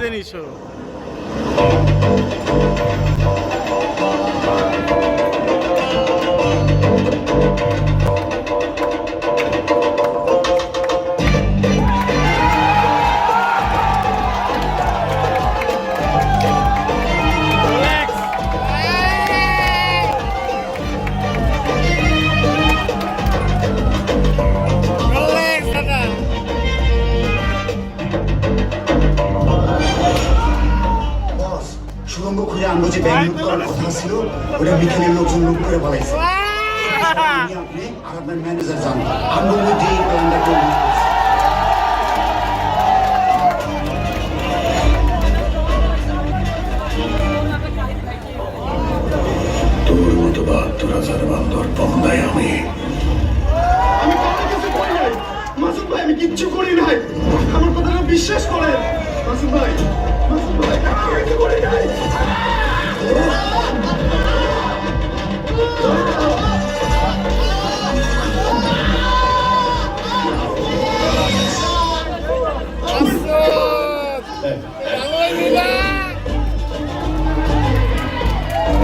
জিনিসও সুরঙ্গ খুঁজে আনবো যে ব্যাংক লুট করার কথা ছিল ওটা বিকেলের লোকজন লুট করে বলাইছে আপনি আর আপনার ম্যানেজার যান আনবো যে এই প্ল্যানটা করবো তোর মতো ৭২,০০০ বান্দর বন্দায় আমি কারোর কাছে করি নাই মাসুম ভাই আমি কিচ্ছু করি নাই আমার কথাটা বিশ্বাস করেন মাসুম ভাই কারোর কাছে করি নাই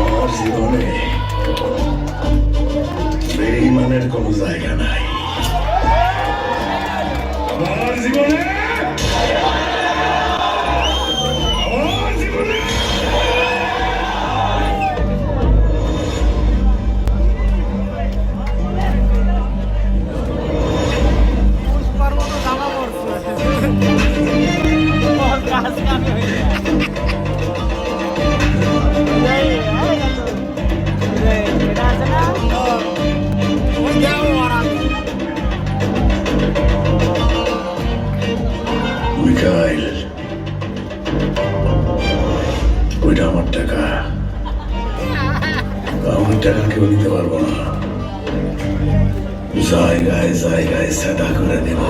আমার জীবনে বেঈমানের কোনো জায়গা নাই আমার জীবনে মিকাইল ওইটা আমার টাকা আমার টাকা কেউ নিতে পারবো না জায়গায় জায়গায় সাদা করে দেব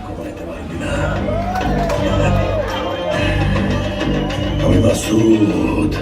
ঘুমাইতে পারবি না আমি মাসুদ